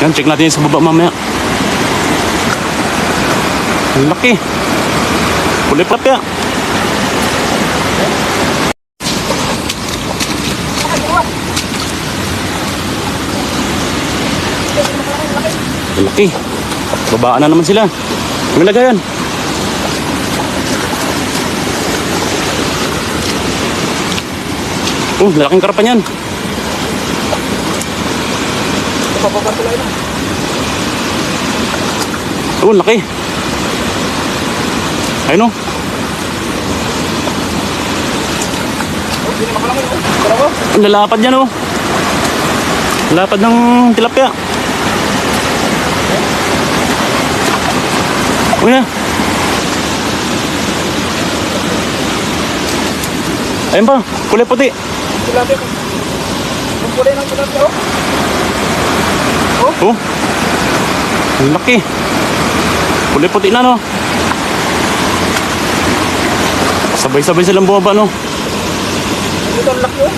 Yan, check natin sa baba mamaya. Ang laki. Kulay papya. Ang laki. Babaan na naman sila. Ang lagayan. Oh, lalaking karapan yan. Oh, laki. Ayun o. Ang lalapad yan o. Lalapad ng tilapia. Oh na. Ayun pa, kulay puti. Tilapia. Ang kulay ng tilapia oh. Oh. Ang laki. Kulay puti na no. Sabay-sabay silang bumaba no. Ito ang laki oh.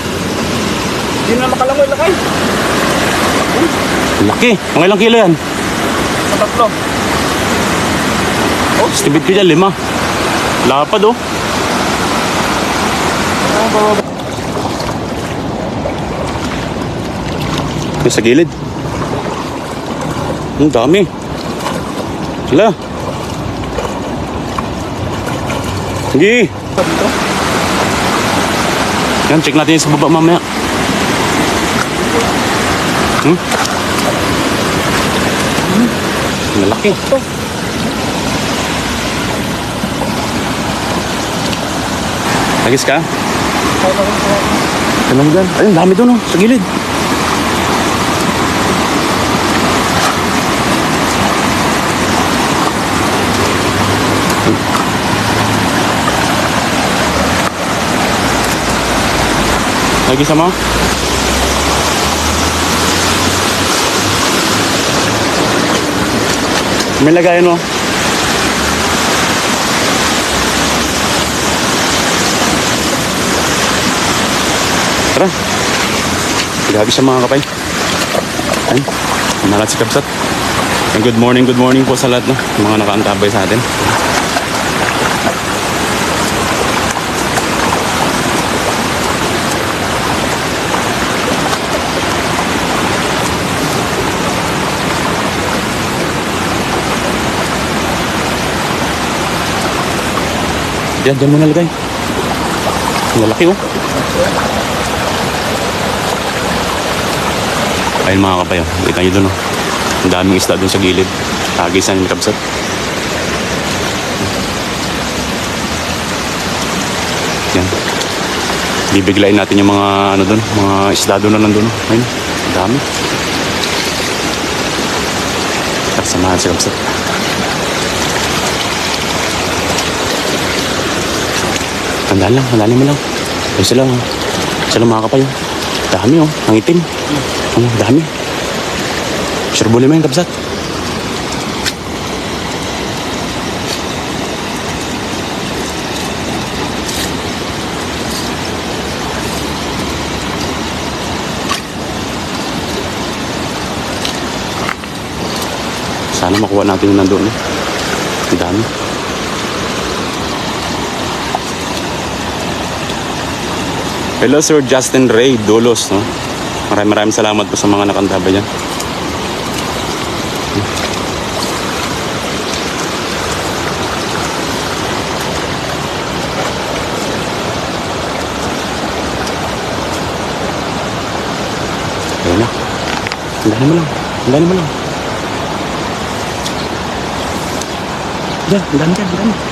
Hindi na makalangoy lakay. Laki. Mga ilang kilo yan? Sa tatlo. Oh, stibid ko dyan, 5. Lapad oh. Yung sa gilid. Ang dami. Hala. Sige. Yan, check natin sa baba mamaya. Malaki. Lagis ka? Tanong dyan. Ayun, dami doon oh, sa gilid. Lagi sama. May lagayan mo. Tara. Grabe siya mga kapay. Ayun. Nalat si Kabsat. And good morning po sa lahat no? Mga nakaantabay sa atin. Diyan mo nalagay. Malaki oh. Ayun mga kapay oh. Kita nyo dun oh. Ang daming isda dun sa gilid. Tagisan yung Kabsat. Yan. Bibiglayin natin yung mga ano dun. Mga isda dun na nandun oh. Ayun. Ang dami. Samahan si Kabsat. Tandaan mo lang. Ayun sila oh. Sila mga kapay oh. Dami oh. Ang itim. Oh, dami. Surbuli mo yung Kabsat. Sana makuha natin yung nandoon. Ang dami. Hello Sir Justin Ray Dolos no? Maraming salamat po sa mga nakantabay dyan. Ayun na. Andahan mo lang. Diyan, andahan.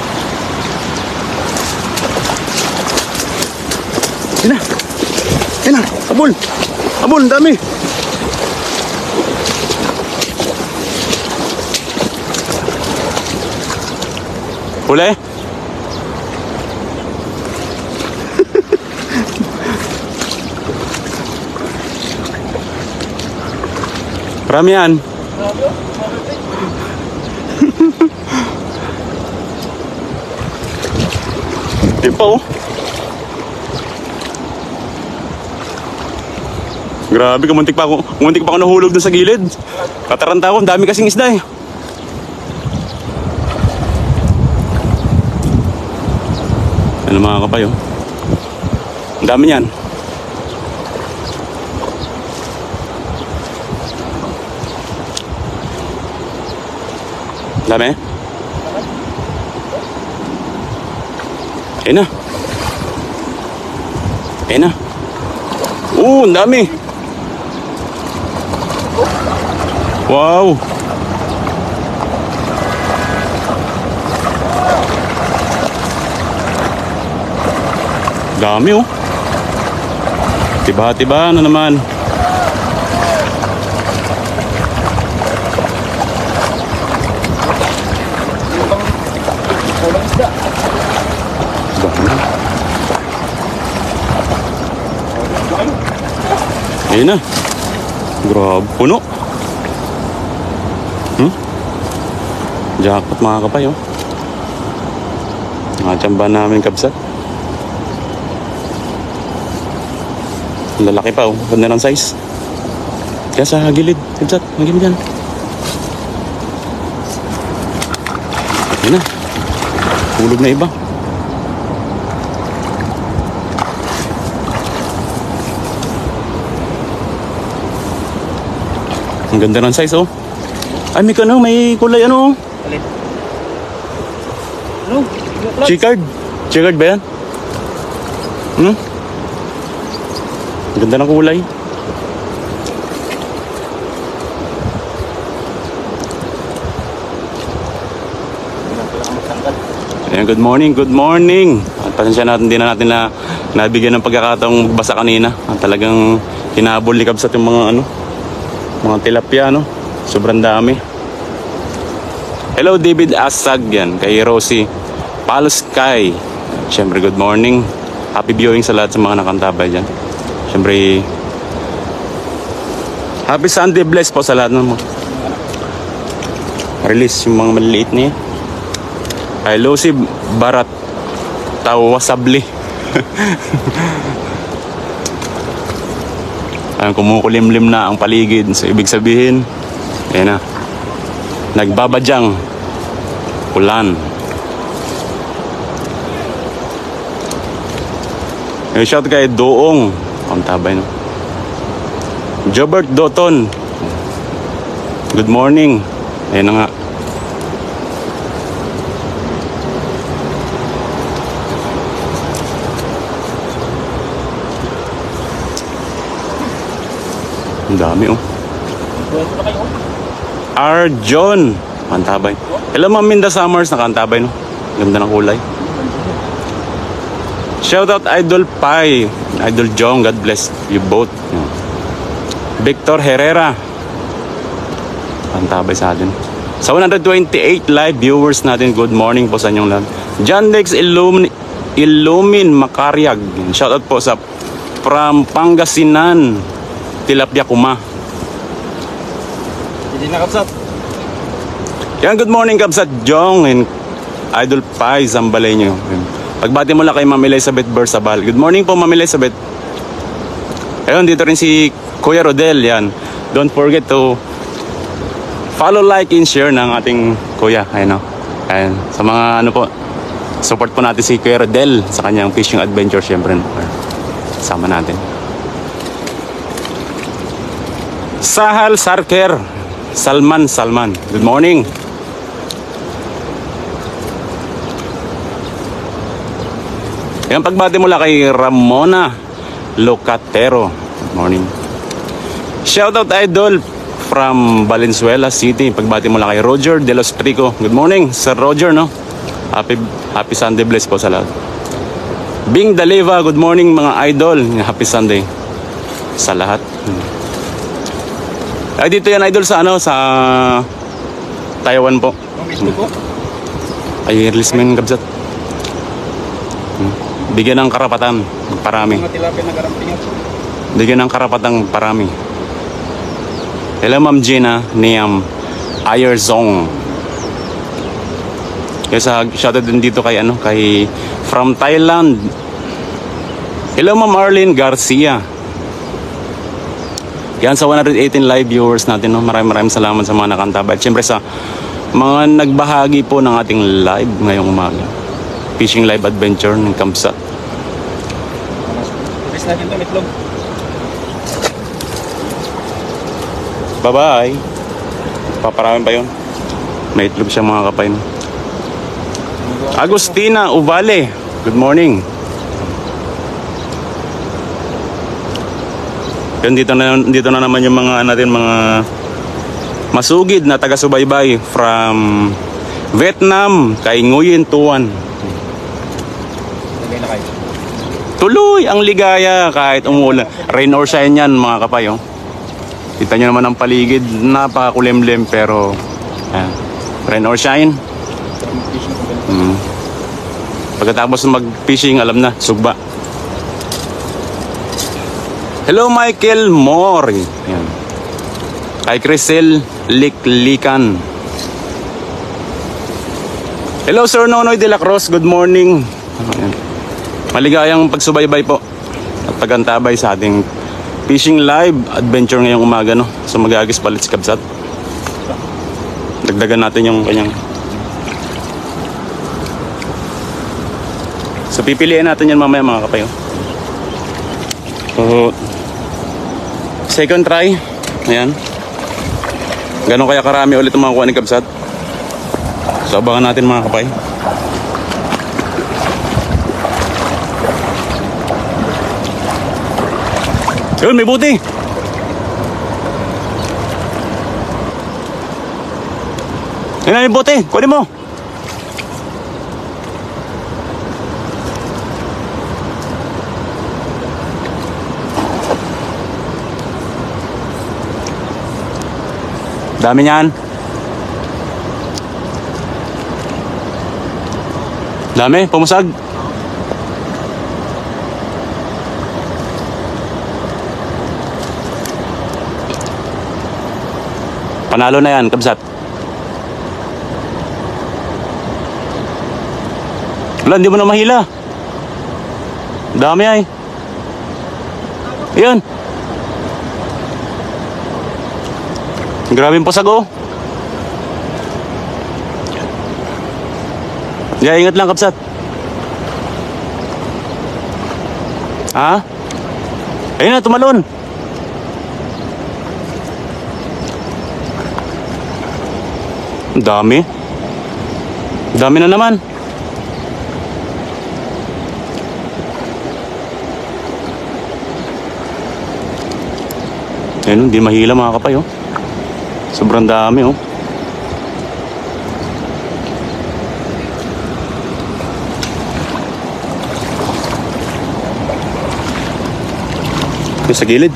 Yan na, abol, ang dami. Huli? Marami yan. Di pa oh. Grabe, kumuntik pa ako nahulog dun sa gilid. Kataranta ko, ang dami kasing isda eh. Ano mga kapay oh. Ang dami niyan. Dami. Ayun na. Ayun na. Ang dami. Wow. Dami oh. Tiba-tiba na naman. Walang isda. Dami. Ayun na. Grabe. Puno. Jackpot mga kapay oh. Nakachamba namin kabsat. Ang lalaki pa oh. Ganda ng size. Kaya sa gilid. Kabsat. Magiging dyan. Ayun na. Hulog na iba. Ang ganda ng size oh. Ay, may kulay ano. Alin? Ano? Chicard. Chicard ba yan? Ang ganda ng kulay. Ayan, good morning, good morning. At pasensya natin, hindi na natin nabigyan ng pagkakataong magbasa kanina. At talagang hinabol ni Kabsat yung mga tilapia, no? Sobrang dami. Hello, David Asag yan. Kay Rosie Palsky. Siyempre, good morning. Happy viewing sa lahat sa mga nakantabay dyan. Siyempre, happy Sunday, bless po sa lahat ng mga release yung mga maliliit niya. Kay Lucy Barat Tawasabli. Ang kumukulimlim na ang paligid. So, ibig sabihin, ayan na. Nagbabadyang ulan. Yung shout kay Doong. Ang tabay no. Jobert Doton. Good morning. Ayan na nga. Ang dami oh. Arjon. Kantabay. Hello Ma'am Minda Summers. Nakantabay no. Ganda ng kulay. Shoutout Idol Pai. Idol Jong. God bless you both. Victor Herrera. Kantabay sa atin. Sa 128 live viewers natin. Good morning po sa inyong lahat. John Lex Illumin Makariag. Shoutout po sa from Pangasinan. Tilapia Kuma. Hindi na Kabsat. Yan, good morning Kabsat Jong and Idol Pai Zambalay nyo. Pagbati mo lang kay Ma'am Elizabeth Bersabal. Good morning po Ma'am Elizabeth. Ayun, dito rin si Kuya Rodel. Yan. Don't forget to follow, like, and share ng ating Kuya. Ayun o. Ayun. Sa mga ano po, support po natin si Kuya Rodel sa kanyang fishing adventure. Siyempre, sama natin. Sahal Sarker. Salman. Good morning. Yan, pagbati mula kay Ramona Locatero. Good morning. Shoutout Idol from Valenzuela City. Pagbati mula kay Roger De Los Trico. Good morning, Sir Roger, no? Happy Sunday, bless po sa lahat. Bing Daliva, good morning mga idol. Happy Sunday sa lahat. Ay, dito yan idol sa sa Taiwan po. Ay, release mo yung Kabsat. Bigyan ng karapatan, parami. Mga tilapia na garamping. Bigyan ng karapatang parami. Hello Ma'am Gina Niam Ayerzong. Kaya shoutout din dito kay kay from Thailand. Hello Ma'am Arlene Garcia. Yan sa 118 live viewers natin, no? Maraming salamat sa mga nakantabay. At syempre sa mga nagbahagi po ng ating live ngayong umaga. Fishing live adventure ng Kamsat. Ilis natin ito, itlog. Bye-bye. Paparamin pa yun. May itlog siya mga kapay. No? Agustina Uvale. Good morning. Yun, dito na naman yung mga natin, mga masugid na taga-subaybay from Vietnam kay Nguyen Tuan. Lagay na kayo. Tuloy ang ligaya kahit umulan. Rain or shine yan mga kapay. Oh. Kita nyo naman ang paligid, napakakulimlim pero rain or shine. Fishing ko ganito. Pagkatapos mag-fishing, alam na, sugba. Hello Michael Moore. Ayan. Kay Crisel Liklikan. Hello Sir Nonoy de la Cruz, good morning. Ayan. Maligayang pagsubaybay po at pagantabay sa ating fishing live adventure ngayong umaga, no? So mag-agis palit si Kabsat. Dagdagan natin yung kanyang. So pipiliin natin yan mamaya mga kapayo. So second try. Ayan. Ganon kaya karami ulit ang makukuha ni Kabsat. So abangan natin mga kapay. Yun, may buti. Yan na, may buti. Kunin mo. Dami niyan. Dami, pumusag. Panalo na yan, Kabsat. Wala, hindi mo na mahila. Dami ay. Ayan. Grabe yung pasag, oh. Yeah, ingat lang, Kabsat. Ha? Ayun na, tumalon. Dami. Dami na naman. Ayun, hindi mahila mga kapay, oh. Sobrang dami, oh. Yung sa gilid.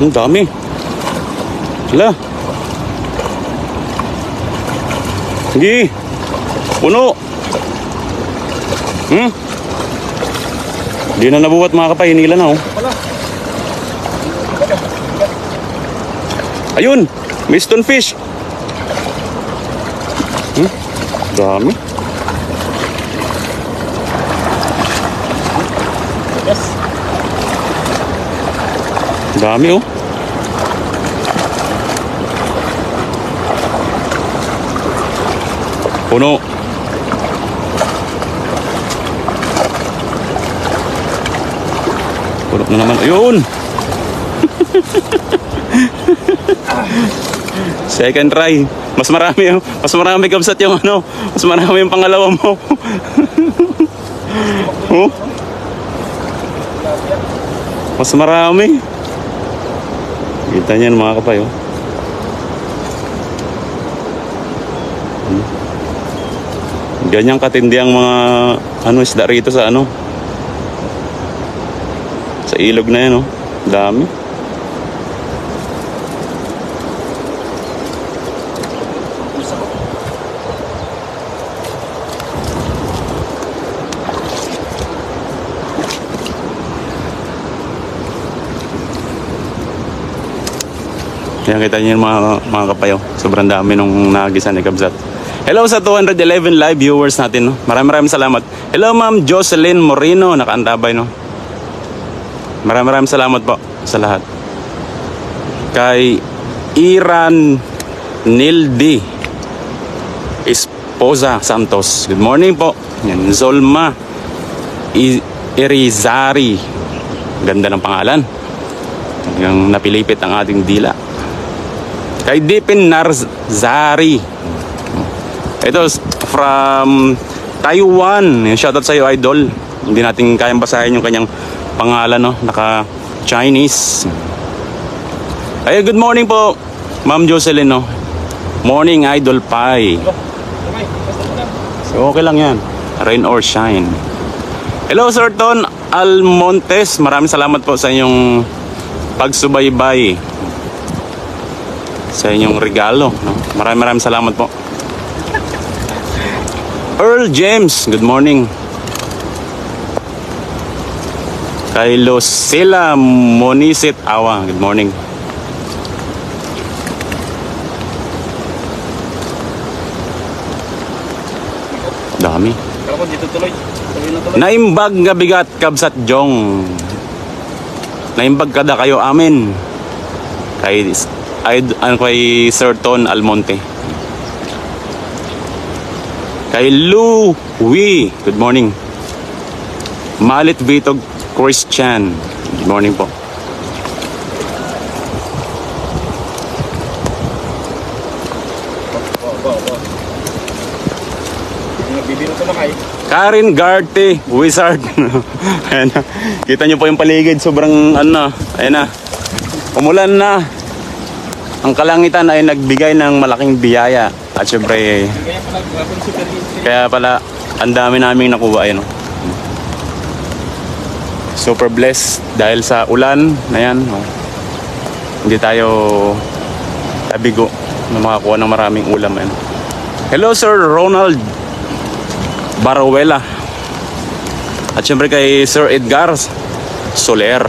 Ang dami. Wala. Sige. Puno. Hindi na nabuhat mga kapay. Hinila na, oh. Wala. Ayun. May stonefish. Dami. Yes. Dami, oh. Puno. Puno na naman. Ayun. Second try. Mas marami, oh. Mas marami, Kabsat, yung ano. Mas marami yung pangalawa mo. Oh. Mas marami. Kita niyan mga kapay, oh. Ganyang katindi ang mga isda rito sa sa ilog na yan, oh. Dami. Yan, kita niyo yung mga kapayo. Sobrang dami nung nagisan ni Kabsat. Hello sa 211 live viewers natin, no? Maraming salamat. Hello Ma'am Jocelyn Moreno, nakaantabay, no? Maraming salamat po sa lahat. Kay Iran Nildi Esposa Santos. Good morning po. Yan, Zolma Irizari. Ganda ng pangalan. Yung napilipit ang ating dila. Kay Dipin Narzari. Ito from Taiwan. Shoutout sa iyo, idol. Hindi natin kayang basahin yung kanyang pangalan, no? Naka-Chinese. Ay, good morning po, Ma'am Jocelyn, no? Morning, Idol Pie. So, okay lang yan. Rain or shine. Hello, Sir Ton Almontes. Maraming salamat po sa inyong pagsubaybay. Sa inyong regalo, no? Maraming salamat po. Earl James, good morning. Kay Lucila Monisit Awa, good morning. Dami. Kala ko dito tuloy. Tuloy na tuloy. Naimbag nga bigat kabsat jong. Naimbag kada kayo amin. Kay Sir Ton Almonte. Kay Louie, good morning. Malit Vitog Christian, good morning po. Nagbibiro ko na kayo. Karin Garte, Wizard. Ayan na. Kita nyo po yung paligid, sobrang ano, ayan na. Umulan na. Ang kalangitan ay nagbigay ng malaking biyaya. At syempre, Kaya pala, grabing super hit. kaya pala, ang dami naming nakuha, ayan o. Super blessed dahil sa ulan na yan. Oh. Hindi tayo tabigo na makakuha ng maraming ulam. Ayan. Hello, Sir Ronald Baruela. At syempre kay Sir Edgar Soler.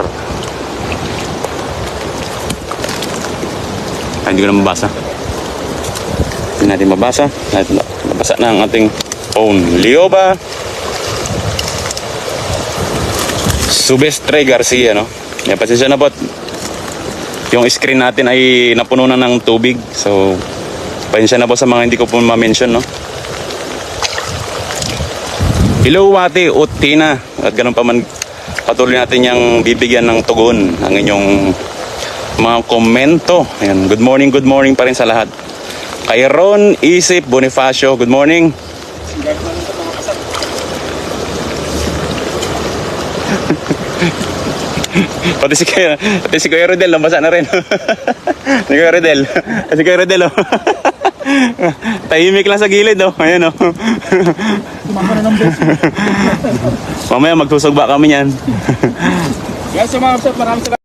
Ay, hindi ko na mabasa. Hindi natin mabasa. Mabasa na ang ating phone. Lioba Subestre Garcia, no? Yan, pasensya na po. Yung screen natin ay napuno na ng tubig. So, pasensya na po sa mga hindi ko po ma-mention, no? Hello, Wati, Utina. At ganun pa man, patuloy natin yung bibigyan ng tugon ang inyong mga komento. Ayan, good morning pa rin sa lahat. Kay Ron Isip Bonifacio, good morning. Pati si Kuya Rodel, nabasa na rin. Si Kuya Rodel. Si Kuya Rodel, oh. Tahimik lang sa gilid, oh. Ayan, oh. Tumama na ng beses. Mamaya magsusugba kami niyan. Guys, sa mga kapsat, maraming salamat.